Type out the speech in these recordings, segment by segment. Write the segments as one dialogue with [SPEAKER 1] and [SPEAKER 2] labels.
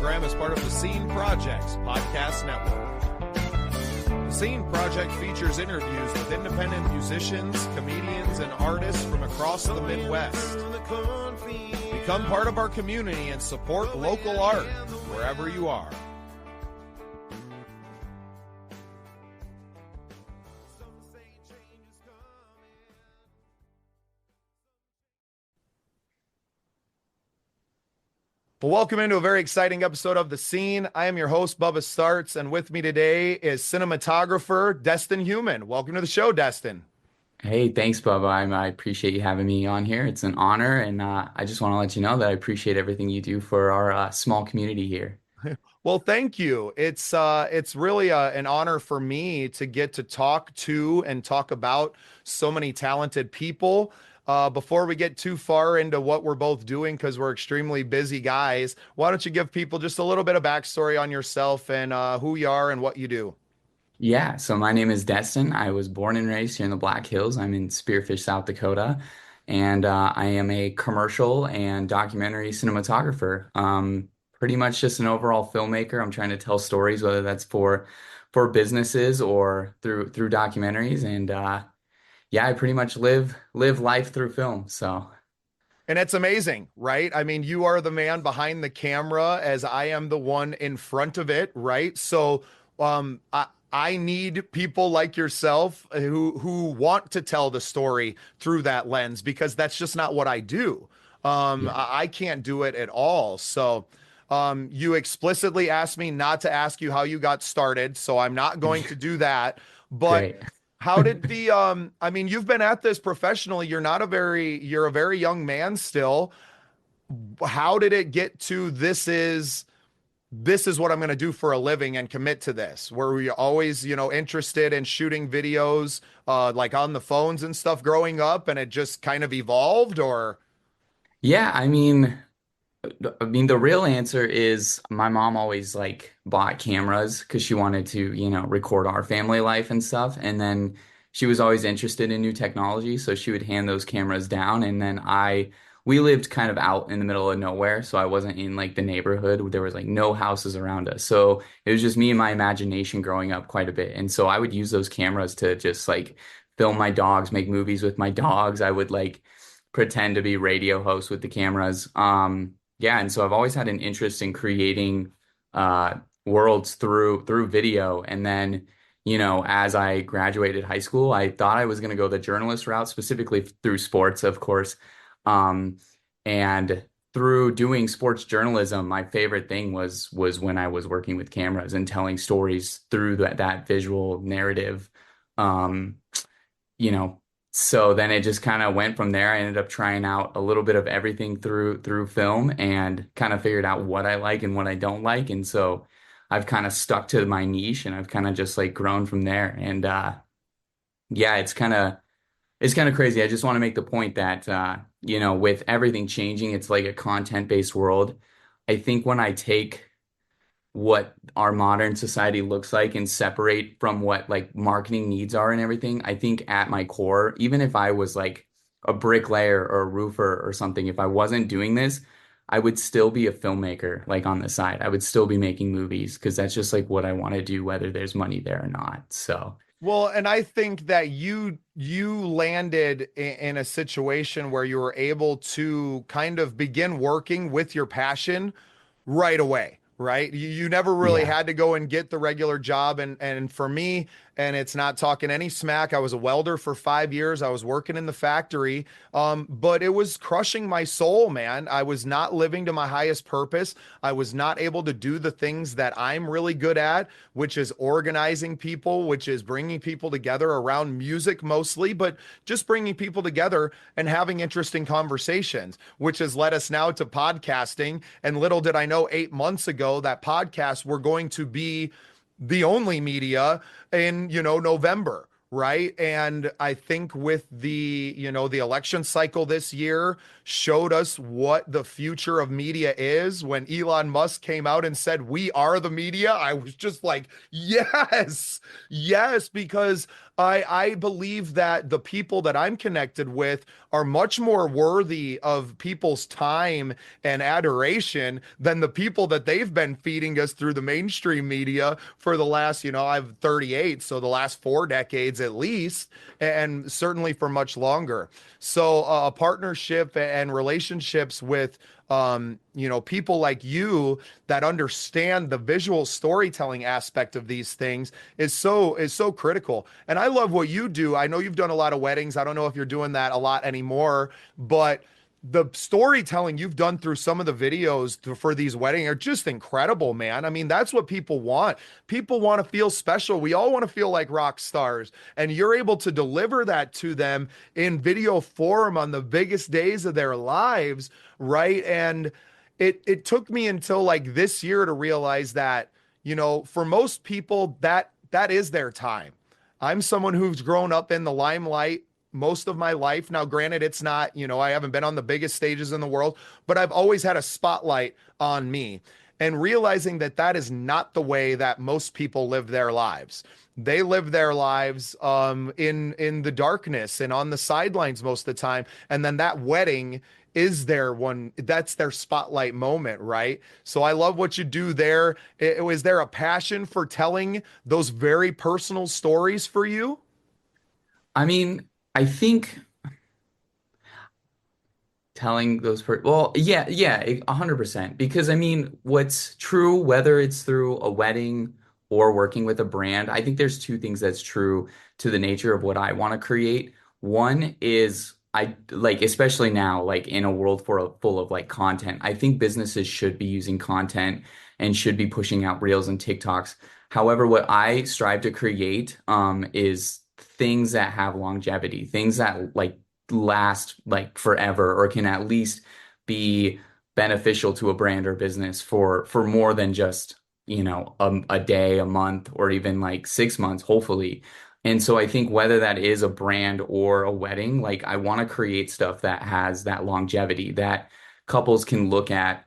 [SPEAKER 1] program is part of the Scene Project's podcast network. The Scene Project features interviews with independent musicians, comedians, and artists from across the Midwest. Become part of our community and support local art wherever you are. Well, welcome into a very exciting episode of The Scene. I am your host, Bubba Startz, and with me today is cinematographer Destynn Humann. Welcome to the show, Destynn.
[SPEAKER 2] Hey, thanks, Bubba. I appreciate you having me on here. It's an honor, and I just want to let you know that I appreciate everything you do for our small community here.
[SPEAKER 1] Well, thank you. It's really an honor for me to get to talk to and talk about so many talented people. Before we get too far into what we're both doing, because we're extremely busy guys, why don't you give people just a little bit of backstory on yourself and who you are and what you do?
[SPEAKER 2] Yeah, so my name is Destyn. I was born and raised here in the Black Hills. I'm in Spearfish, South Dakota, and I am a commercial and documentary cinematographer. Pretty much just an overall filmmaker. I'm trying to tell stories, whether that's for businesses or through documentaries, and yeah, I pretty much live life through film. So.
[SPEAKER 1] And it's amazing, right? I mean, you are the man behind the camera as I am the one in front of it, right? So I need people like yourself who want to tell the story through that lens, because that's just not what I do.
[SPEAKER 2] Yeah.
[SPEAKER 1] I can't do it at all. So you explicitly asked me not to ask you how you got started, so I'm not going to do that. But
[SPEAKER 2] Great.
[SPEAKER 1] how did the I mean, you've been at this professionally. You're a very young man still. How did it get to this is what I'm going to do for a living and commit to this? Were you always, interested in shooting videos like on the phones and stuff growing up, and it just kind of evolved, or?
[SPEAKER 2] Yeah, the real answer is my mom always like bought cameras because she wanted to, record our family life and stuff. And then she was always interested in new technology, so she would hand those cameras down. And then we lived kind of out in the middle of nowhere, so I wasn't in like the neighborhood. There was like no houses around us, so it was just me and my imagination growing up quite a bit. And so I would use those cameras to just like film my dogs, make movies with my dogs. I would like pretend to be radio hosts with the cameras. Yeah, and so I've always had an interest in creating uh, worlds through video. And then, as I graduated high school, I thought I was going to go the journalist route, specifically through sports, of course. Um, and through doing sports journalism, my favorite thing was when I was working with cameras and telling stories through that visual narrative. Um, you know, so then it just kind of went from there. I ended up trying out a little bit of everything through film and kind of figured out what I like and what I don't like. And so I've kind of stuck to my niche, and I've kind of just like grown from there. And yeah, it's kind of crazy. I just want to make the point that with everything changing, it's like a content-based world. I think when I take what our modern society looks like and separate from what like marketing needs are and everything, I think at my core, even if I was like a bricklayer or a roofer or something, if I wasn't doing this, I would still be a filmmaker like on the side. I would still be making movies because that's just like what I want to do, whether there's money there or not. So,
[SPEAKER 1] Well, and I think that you landed in a situation where you were able to kind of begin working with your passion right away, right? You never really
[SPEAKER 2] yeah.
[SPEAKER 1] had to go and get the regular job. And for me, and it's not talking any smack, I was a welder for 5 years. I was working in the factory, but it was crushing my soul, man. I was not living to my highest purpose. I was not able to do the things that I'm really good at, which is organizing people, which is bringing people together around music mostly, but just bringing people together and having interesting conversations, which has led us now to podcasting. And little did I know 8 months ago that podcasts were going to be the only media in, November. right? And I think with the election cycle this year showed us what the future of media is. When Elon Musk came out and said, "We are the media," I was just like, yes, yes, because I believe that the people that I'm connected with are much more worthy of people's time and adoration than the people that they've been feeding us through the mainstream media for the last, I'm 38, so the last 4 decades at least, and certainly for much longer. So a partnership and relationships with people like you that understand the visual storytelling aspect of these things is so critical. And I love what you do. I know you've done a lot of weddings. I don't know if you're doing that a lot anymore, but the storytelling you've done through some of the videos for these weddings are just incredible, man. I mean, that's what people want. People want to feel special. We all want to feel like rock stars, and you're able to deliver that to them in video form on the biggest days of their lives, right? And it took me until like this year to realize that, for most people that is their time. I'm someone who's grown up in the limelight most of my life. Now, granted, it's not, I haven't been on the biggest stages in the world, but I've always had a spotlight on me. And realizing that that is not the way that most people live their lives. They live their lives in the darkness and on the sidelines most of the time. And then that wedding is their one, that's their spotlight moment, right? So I love what you do there. Was there a passion for telling those very personal stories for you?
[SPEAKER 2] I mean, I think telling those well, yeah, 100%. Because I mean, what's true, whether it's through a wedding or working with a brand, I think there's two things that's true to the nature of what I want to create. One is I like, especially now, like in a world full of like content, I think businesses should be using content and should be pushing out reels and TikToks. However, what I strive to create is things that have longevity, things that like last like forever or can at least be beneficial to a brand or business for more than just, a day, a month, or even like 6 months, hopefully. And so I think whether that is a brand or a wedding, like I want to create stuff that has that longevity that couples can look at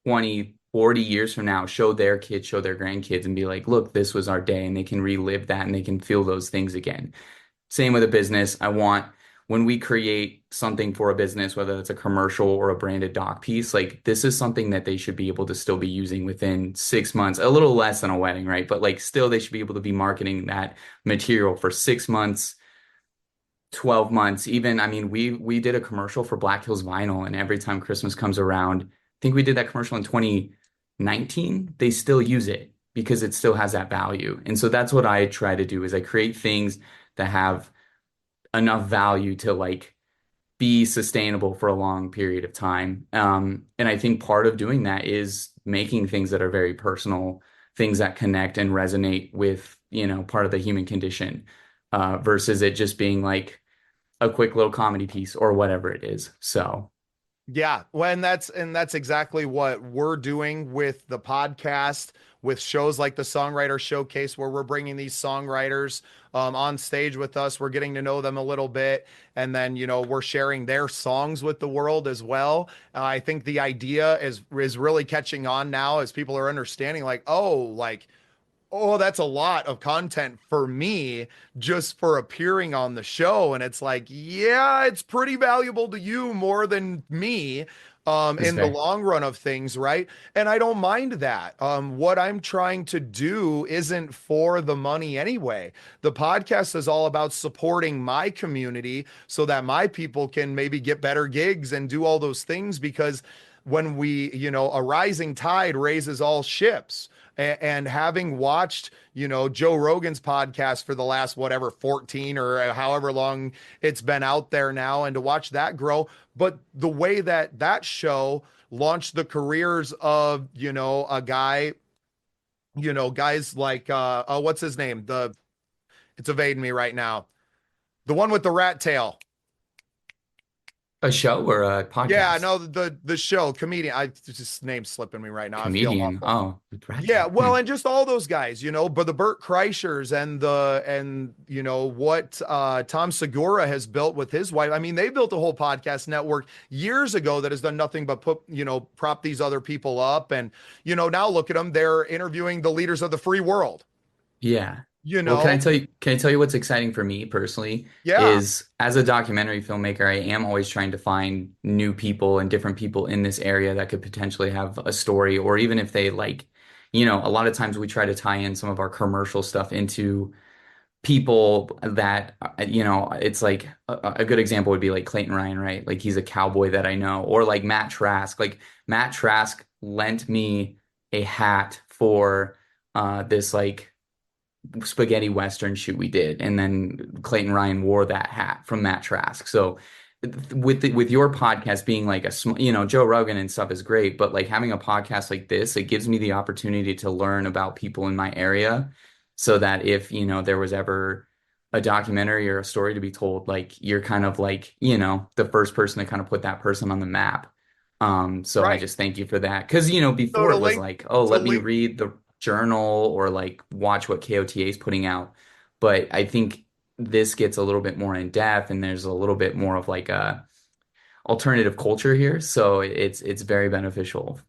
[SPEAKER 2] 20, 40 years from now, show their kids, show their grandkids, and be like, look, this was our day. And they can relive that and they can feel those things again. Same with a business. I want when we create something for a business, whether it's a commercial or a branded doc piece, like this is something that they should be able to still be using within 6 months, a little less than a wedding, right? But like still they should be able to be marketing that material for 6 months, 12 months. Even, I mean, we did a commercial for Black Hills Vinyl, and every time Christmas comes around, I think we did that commercial in 2019, they still use it because it still has that value. And so that's what I try to do is I create things that have enough value to like be sustainable for a long period of time. And I think part of doing that is making things that are very personal, things that connect and resonate with, part of the human condition, versus it just being like a quick little comedy piece or whatever it is. So,
[SPEAKER 1] Yeah, well, and that's exactly what we're doing with the podcast, with shows like the Songwriter Showcase, where we're bringing these songwriters on stage with us. We're getting to know them a little bit, and then we're sharing their songs with the world as well. I think the idea is really catching on now as people are understanding, like, oh, like oh, that's a lot of content for me just for appearing on the show. And it's like, yeah, it's pretty valuable to you more than me
[SPEAKER 2] that's
[SPEAKER 1] in the
[SPEAKER 2] fair.
[SPEAKER 1] long run of things, right? And I don't mind that. What I'm trying to do isn't for the money anyway. The podcast is all about supporting my community so that my people can maybe get better gigs and do all those things because when a rising tide raises all ships. And having watched, Joe Rogan's podcast for the last whatever 14 or however long it's been out there now, and to watch that grow, but the way that that show launched the careers of, a guy, guys like oh, what's his name? It's evading me right now. The one with the rat tail.
[SPEAKER 2] A show or a
[SPEAKER 1] Yeah,
[SPEAKER 2] podcast?
[SPEAKER 1] no, the show comedian. I just name slipping me right now. I feel
[SPEAKER 2] Comedian.
[SPEAKER 1] awful.
[SPEAKER 2] Oh, Rat
[SPEAKER 1] Yeah,
[SPEAKER 2] Tail. Hmm.
[SPEAKER 1] well, and just all those guys, but the Burt Kreischers and what Tom Segura has built with his wife. I mean, they built a whole podcast network years ago that has done nothing but prop these other people up. And now look at them. They're interviewing the leaders of the free world.
[SPEAKER 2] Yeah.
[SPEAKER 1] You
[SPEAKER 2] Well,
[SPEAKER 1] know,
[SPEAKER 2] can I tell you what's exciting for me personally
[SPEAKER 1] yeah,
[SPEAKER 2] is as a documentary filmmaker, I am always trying to find new people and different people in this area that could potentially have a story, or even if they like, a lot of times we try to tie in some of our commercial stuff into people that, it's like a good example would be like Clayton Ryan, right? Like he's a cowboy that I know, or like Matt Trask. Like Matt Trask lent me a hat for this like spaghetti western shoot we did, and then Clayton Ryan wore that hat from Matt Trask. So with your podcast being like Joe Rogan and stuff is great, but like having a podcast like this, it gives me the opportunity to learn about people in my area, so that if there was ever a documentary or a story to be told, like you're kind of like the first person to kind of put that person on the map. So I
[SPEAKER 1] right.
[SPEAKER 2] just thank you for that. Because,
[SPEAKER 1] So
[SPEAKER 2] before it was like, oh,
[SPEAKER 1] to
[SPEAKER 2] let me
[SPEAKER 1] link,
[SPEAKER 2] read the journal or like watch what KOTA is putting out. But I think this gets a little bit more in depth and there's a little bit more of like a alternative culture here. So it's very beneficial.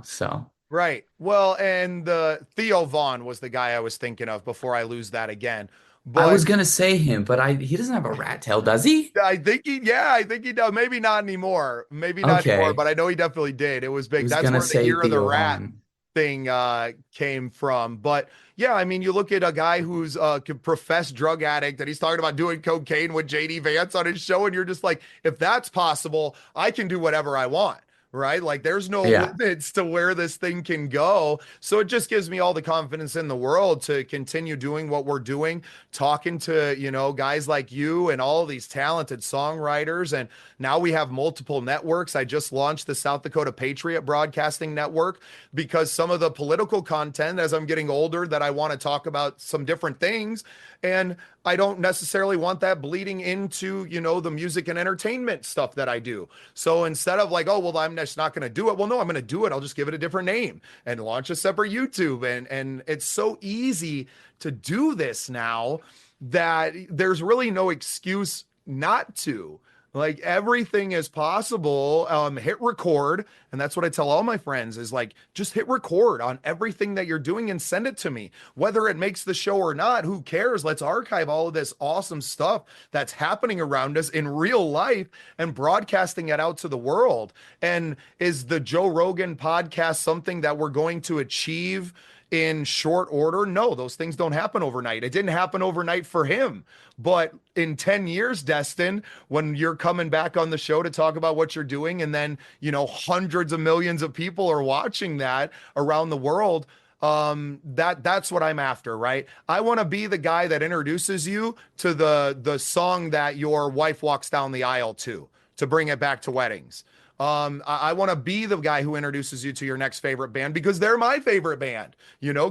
[SPEAKER 2] So
[SPEAKER 1] right. Well, and the Theo Vaughn was the guy I was thinking of before I lose that again.
[SPEAKER 2] I
[SPEAKER 1] But
[SPEAKER 2] was gonna say him, but he doesn't have a rat tail, does he?
[SPEAKER 1] I think he does. Maybe not anymore. Maybe not anymore,
[SPEAKER 2] Okay.
[SPEAKER 1] but I know he definitely did. It was
[SPEAKER 2] I
[SPEAKER 1] big.
[SPEAKER 2] was
[SPEAKER 1] That's
[SPEAKER 2] gonna
[SPEAKER 1] where the
[SPEAKER 2] say
[SPEAKER 1] year of the
[SPEAKER 2] Theo
[SPEAKER 1] rat
[SPEAKER 2] Vaughn.
[SPEAKER 1] thing came from. But yeah, I mean, you look at a guy who's a professed drug addict and he's talking about doing cocaine with JD Vance on his show, and you're just like, if that's possible, I can do whatever I want. Right? Like there's no
[SPEAKER 2] Yeah.
[SPEAKER 1] limits to where this thing can go. So it just gives me all the confidence in the world to continue doing what we're doing, talking to, guys like you and all these talented songwriters. And now we have multiple networks. I just launched the South Dakota Patriot Broadcasting Network because some of the political content as I'm getting older that I want to talk about some different things. And I don't necessarily want that bleeding into, the music and entertainment stuff that I do. So instead of like, oh, well, I'm just not going to do it. Well, no, I'm going to do it. I'll just give it a different name and launch a separate YouTube. And it's so easy to do this now that there's really no excuse not to. Like everything is possible. Hit record, and that's what I tell all my friends is like just hit record on everything that you're doing and send it to me. Whether it makes the show or not, who cares? Let's archive all of this awesome stuff that's happening around us in real life and broadcasting it out to the world. And is the Joe Rogan podcast something that we're going to achieve in short order? No, those things don't happen overnight. It didn't happen overnight for him. But in 10 years, Destin, when you're coming back on the show to talk about what you're doing, and then, hundreds of millions of people are watching that around the world, that's what I'm after, right? I want to be the guy that introduces you to the song that your wife walks down the aisle to bring it back to weddings. I want to be the guy who introduces you to your next favorite band because they're my favorite band.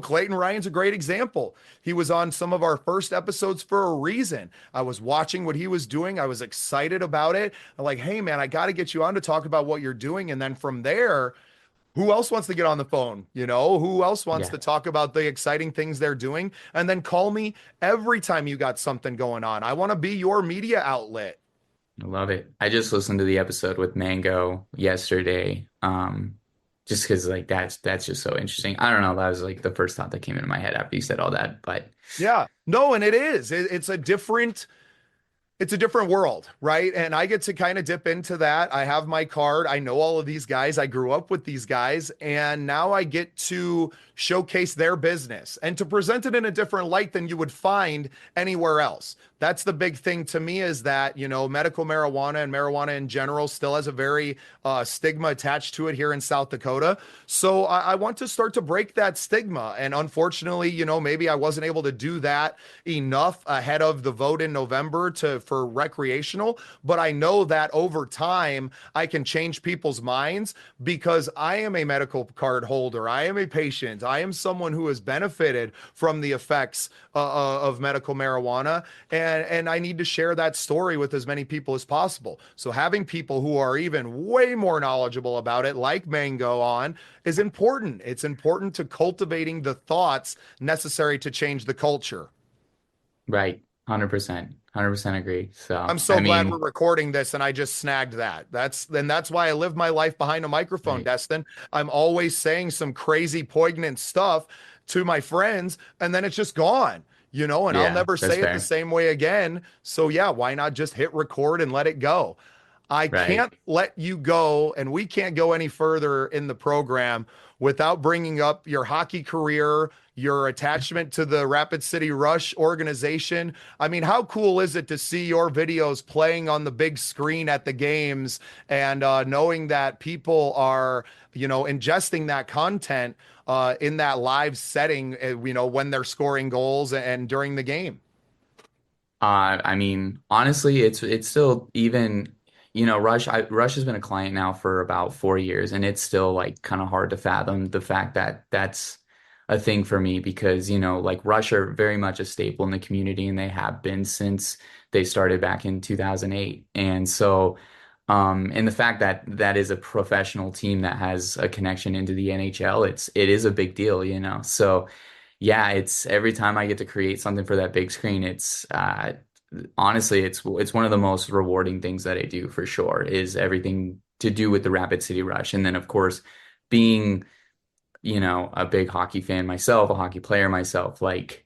[SPEAKER 1] Clayton Ryan's a great example. He was on some of our first episodes for a reason. I was watching what he was doing. I was excited about it. I'm like, hey, man, I got to get you on to talk about what you're doing. And then from there, who else wants to get on the phone? Who else wants
[SPEAKER 2] Yeah.
[SPEAKER 1] to talk about the exciting things they're doing? And then call me every time you got something going on. I want to be your media outlet.
[SPEAKER 2] I love it. I just listened to the episode with Mango yesterday. Just because like that's just so interesting. I don't know. That was like the first thought that came into my head after you said all that. But
[SPEAKER 1] Yeah. No, and it is. It's a different world, right? And I get to kind of dip into that. I have my card. I know all of these guys. I grew up with these guys. And now I get to showcase their business and to present it in a different light than you would find anywhere else. That's the big thing to me is that, medical marijuana and marijuana in general still has a very stigma attached to it here in South Dakota. So I want to start to break that stigma. And unfortunately, maybe I wasn't able to do that enough ahead of the vote in November to for recreational, but I know that over time I can change people's minds because I am a medical card holder. I am a patient. I am someone who has benefited from the effects of medical marijuana, and I need to share that story with as many people as possible. So having people who are even way more knowledgeable about it, like Mango, on is important. It's important to cultivating the thoughts necessary to change the culture.
[SPEAKER 2] Right. 100%. 100% agree. So,
[SPEAKER 1] I'm so
[SPEAKER 2] I
[SPEAKER 1] glad we're
[SPEAKER 2] mean,
[SPEAKER 1] recording this and I just snagged that. That's why I live my life behind a microphone,
[SPEAKER 2] right.
[SPEAKER 1] Destin. I'm always saying some crazy poignant stuff to my friends and then it's just gone, and I'll
[SPEAKER 2] Yeah,
[SPEAKER 1] never
[SPEAKER 2] that's
[SPEAKER 1] say it the
[SPEAKER 2] fair.
[SPEAKER 1] same way again. So yeah, why not just hit record and let it go? I
[SPEAKER 2] Right.
[SPEAKER 1] can't let you go, and we can't go any further in the program without bringing up your hockey career, your attachment to the Rapid City Rush organization. I mean, how cool is it to see your videos playing on the big screen at the games and knowing that people are, ingesting that content in that live setting, when they're scoring goals and during the game?
[SPEAKER 2] I mean, honestly, it's still even, Rush has been a client now for about 4 years, and it's still like kind of hard to fathom the fact that that's a thing for me because, like Rush are very much a staple in the community, and they have been since they started back in 2008. And so, and the fact that that is a professional team that has a connection into the NHL, it is a big deal, So yeah, it's every time I get to create something for that big screen, it's honestly it's one of the most rewarding things that I do for sure is everything to do with the Rapid City Rush. And then of course, being, a big hockey fan myself, a hockey player myself, like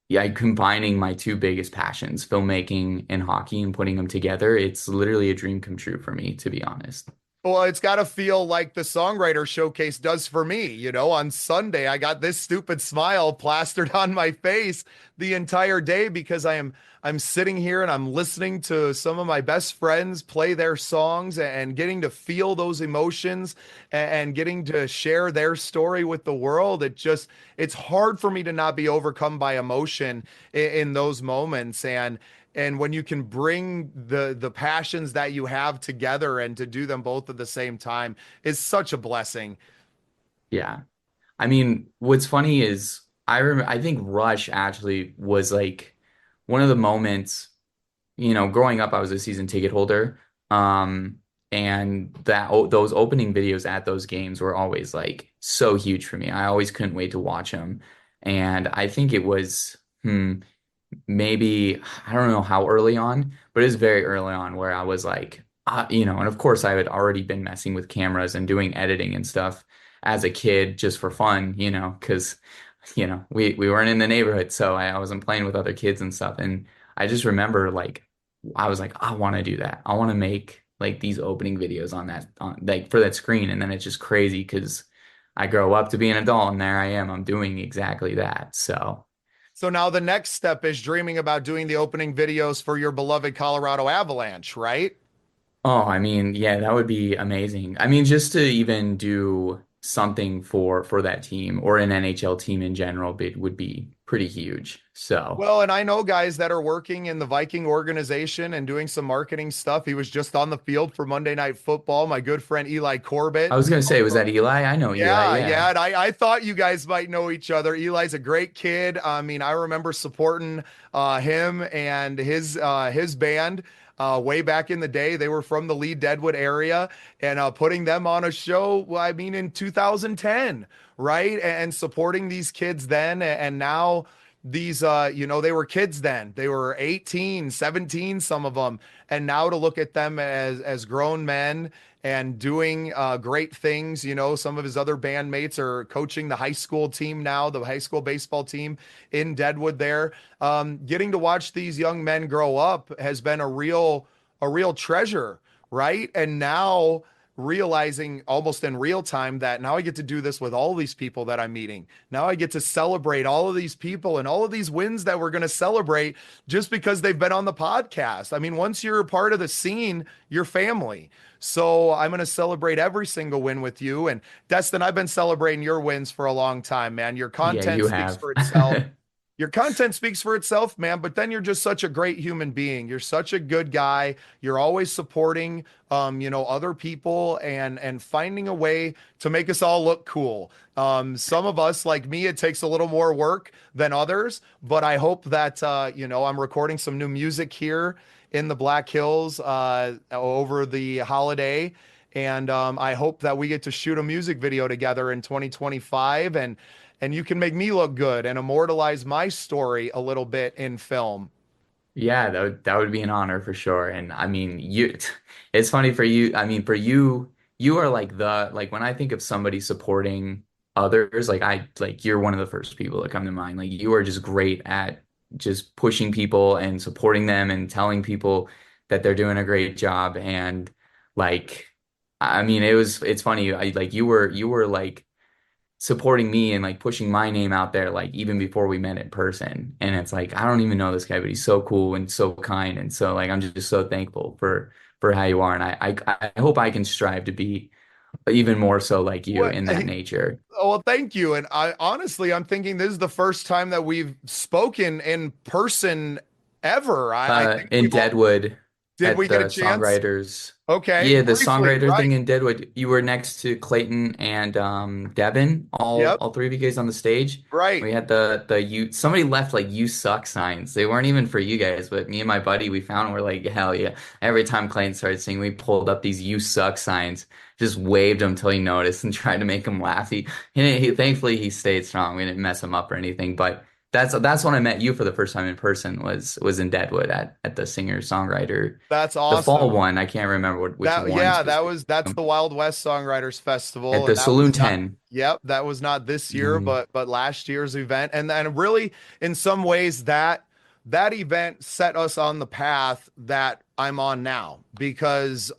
[SPEAKER 2] yeah, combining my two biggest passions, filmmaking and hockey, and putting them together, it's literally a dream come true for me, to be honest.
[SPEAKER 1] Well, it's got to feel like the songwriter showcase does for me. On Sunday, I got this stupid smile plastered on my face the entire day because I'm sitting here and I'm listening to some of my best friends play their songs and getting to feel those emotions and getting to share their story with the world. It's hard for me to not be overcome by emotion in those moments. And when you can bring the passions that you have together and to do them both at the same time is such a blessing.
[SPEAKER 2] Yeah. I mean, what's funny is I think Rush actually was like one of the moments, growing up I was a season ticket holder. Um and those opening videos at those games were always like so huge for me. I always couldn't wait to watch them. And I think it was maybe I don't know how early on, but it was very early on where I was like, and of course I had already been messing with cameras and doing editing and stuff as a kid just for fun, because we weren't in the neighborhood, so I wasn't playing with other kids and stuff. And I just remember like I was like, I want to do that. I want to make like these opening videos on that on like for that screen, and then it's just crazy because I grow up to be an adult and there I am. I'm doing exactly that. So.
[SPEAKER 1] So now the next step is dreaming about doing the opening videos for your beloved Colorado Avalanche, right?
[SPEAKER 2] Oh, I mean, yeah, that would be amazing. I mean, just to even do something for that team or an NHL team in general, it would be pretty huge. So,
[SPEAKER 1] Well, and I know guys that are working in the Viking organization and doing some marketing stuff. He was just on the field for Monday Night Football. My good friend Eli
[SPEAKER 2] I
[SPEAKER 1] Corbett.
[SPEAKER 2] was gonna say, was that Eli? I know Eli,
[SPEAKER 1] Yeah,
[SPEAKER 2] yeah.
[SPEAKER 1] yeah. And I thought you guys might know each other. Eli's a great kid. I mean, I remember supporting him and his band way back in the day. They were from the Lee Deadwood area and putting them on a show, well, I mean, in 2010, right? And supporting these kids then. And now these, they were kids then. They were 18, 17, some of them. And now to look at them as grown men and doing great things. Some of his other bandmates are coaching the high school team now, the high school baseball team in Deadwood there. Getting to watch these young men grow up has been a real treasure, right? And now realizing almost in real time that now I get to do this with all these people that I'm meeting. Now I get to celebrate all of these people and all of these wins that we're going to celebrate just because they've been on the podcast. I mean, once you're a part of the scene, you're family. So I'm going to celebrate every single win with you. And Destin, I've been celebrating your wins for a long time, man. Your
[SPEAKER 2] Yeah,
[SPEAKER 1] content
[SPEAKER 2] you
[SPEAKER 1] speaks
[SPEAKER 2] have.
[SPEAKER 1] for itself. Your content speaks for itself, man, but then you're just such a great human being. You're such a good guy. You're always supporting other people and finding a way to make us all look cool. Some of us, like me, it takes a little more work than others, but I hope that I'm recording some new music here in the Black Hills over the holiday. And I hope that we get to shoot a music video together in 2025 and you can make me look good and immortalize my story a little bit in film.
[SPEAKER 2] Yeah, that would be an honor for sure. And I mean, it's funny for you. I mean, for you, you are like like when I think of somebody supporting others, like you're one of the first people that come to mind. Like you are just great at just pushing people and supporting them and telling people that they're doing a great job. And like, I mean, it's funny. Like you were like supporting me and like pushing my name out there like even before we met in person. And it's like I don't even know this guy, but he's so cool and so kind. And so like I'm just so thankful for how you are. And I hope I can strive to be even more so like you
[SPEAKER 1] What?
[SPEAKER 2] in that nature.
[SPEAKER 1] Oh, well, thank you. And I honestly, I'm thinking this is the first time that we've spoken in person ever. I think
[SPEAKER 2] In
[SPEAKER 1] we've all,
[SPEAKER 2] Deadwood
[SPEAKER 1] did we
[SPEAKER 2] at
[SPEAKER 1] get a
[SPEAKER 2] the
[SPEAKER 1] chance?
[SPEAKER 2] songwriters.
[SPEAKER 1] Okay,
[SPEAKER 2] Yeah, the
[SPEAKER 1] briefly,
[SPEAKER 2] songwriter
[SPEAKER 1] right?
[SPEAKER 2] thing in Deadwood. You were next to Clayton and Devin, all
[SPEAKER 1] Yep,
[SPEAKER 2] all three of you guys on the stage.
[SPEAKER 1] right.
[SPEAKER 2] We had the you somebody left like "you suck" signs. They weren't even for you guys, but me and my buddy we found, we're like, hell yeah. Every time Clayton started singing, we pulled up these "you suck" signs, just waved them till he noticed and tried to make him laugh. He thankfully he stayed strong. We didn't mess him up or anything, but that's when I met you for the first time in person was in Deadwood at the singer-songwriter,
[SPEAKER 1] That's
[SPEAKER 2] the fall
[SPEAKER 1] awesome.
[SPEAKER 2] one. I can't remember which
[SPEAKER 1] That
[SPEAKER 2] one
[SPEAKER 1] yeah,
[SPEAKER 2] specifically.
[SPEAKER 1] that's the Wild West Songwriters
[SPEAKER 2] At
[SPEAKER 1] Festival, and
[SPEAKER 2] the
[SPEAKER 1] that was
[SPEAKER 2] Saloon
[SPEAKER 1] not
[SPEAKER 2] 10.
[SPEAKER 1] yep, that was not this year,
[SPEAKER 2] Mm,
[SPEAKER 1] but last year's event. And then really in some ways that event set us on the path that I'm on now because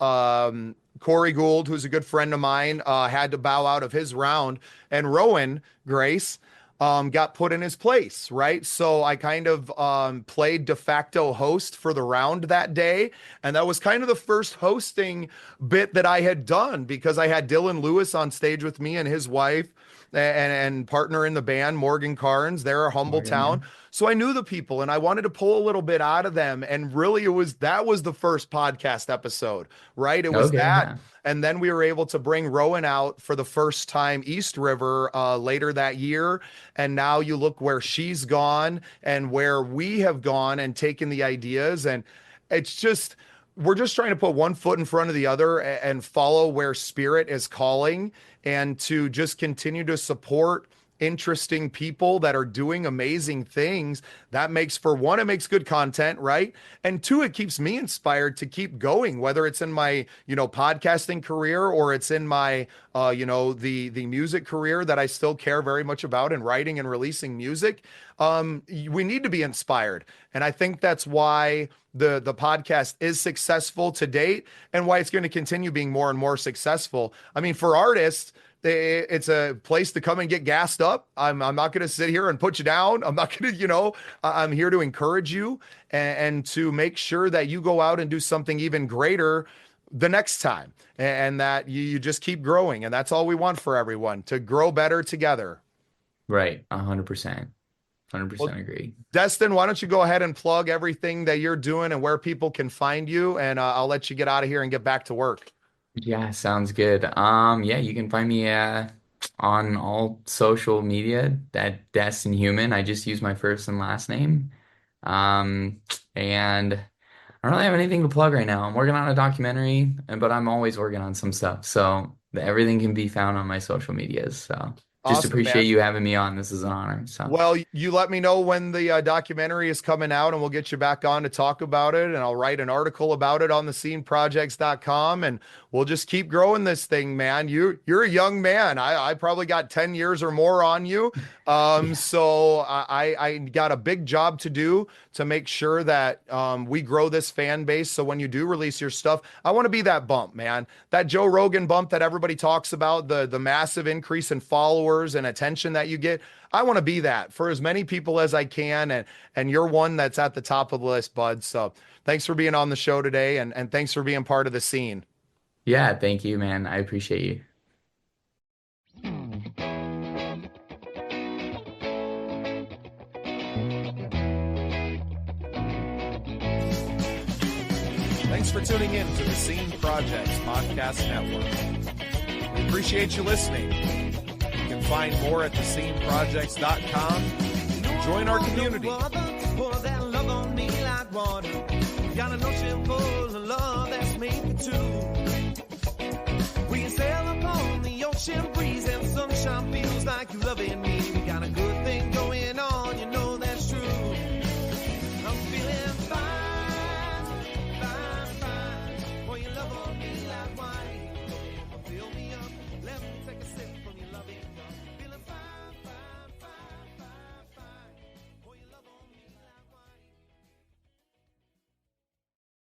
[SPEAKER 1] Corey Gould, who's a good friend of mine, had to bow out of his round, and Rowan Grace got put in his place, right? So I kind of played de facto host for the round that day. And that was kind of the first hosting bit that I had done because I had Dylan Lewis on stage with me and his wife and partner in the band, Morgan Carnes. They're a humble
[SPEAKER 2] Morgan, yeah.
[SPEAKER 1] town. So I knew the people and I wanted to pull a little bit out of them. And really, that was the first podcast episode, right? It was
[SPEAKER 2] Okay,
[SPEAKER 1] that.
[SPEAKER 2] yeah.
[SPEAKER 1] And then we were able to bring Rowan out for the first time East River later that year. And now you look where she's gone and where we have gone and taken the ideas. And it's just, we're just trying to put one foot in front of the other and follow where spirit is calling and to just continue to support interesting people that are doing amazing things. That makes, for one, it makes good content, right? And two, it keeps me inspired to keep going, whether it's in my podcasting career or it's in my the music career that I still care very much about, and writing and releasing music. We need to be inspired, and I think that's why the podcast is successful to date and why it's going to continue being more and more successful. I mean, for artists, it's a place to come and get gassed up. I'm not going to sit here and put you down. I'm not going to, I'm here to encourage you and to make sure that you go out and do something even greater the next time, and that you just keep growing. And that's all we want for everyone, to grow better together.
[SPEAKER 2] Right. 100%.
[SPEAKER 1] Well,
[SPEAKER 2] 100% agree.
[SPEAKER 1] Destin, why don't you go ahead and plug everything that you're doing and where people can find you, and I'll let you get out of here and get back to work.
[SPEAKER 2] Yeah, sounds good. Yeah, you can find me on all social media at Destynn Humann. I just use my first and last name. Um, and I don't really have anything to plug right now. I'm working on a documentary, but I'm always working on some stuff. So everything can be found on my social medias. So just
[SPEAKER 1] Awesome,
[SPEAKER 2] appreciate
[SPEAKER 1] man.
[SPEAKER 2] you having me on. This is an honor. So
[SPEAKER 1] Well, you let me know when the documentary is coming out and we'll get you back on to talk about it. And I'll write an article about it on thesceneprojects.com, and we'll just keep growing this thing, man. You're a young man. I probably got 10 years or more on you.
[SPEAKER 2] yeah,
[SPEAKER 1] So I got a big job to do to make sure that we grow this fan base. So when you do release your stuff, I want to be that bump, man. That Joe Rogan bump that everybody talks about, the massive increase in followers and attention that you get. I want to be that for as many people as I can. And you're one that's at the top of the list, bud. So thanks for being on the show today, and thanks for being part of the scene.
[SPEAKER 2] yeah. Thank you, man. I appreciate you.
[SPEAKER 1] Thanks for tuning in to the Scene Projects Podcast Network. We appreciate you listening. You can find more at thesceneprojects.com. Join our community.
[SPEAKER 3] Pour that love on me like water. Got an ocean full of love that's made for two.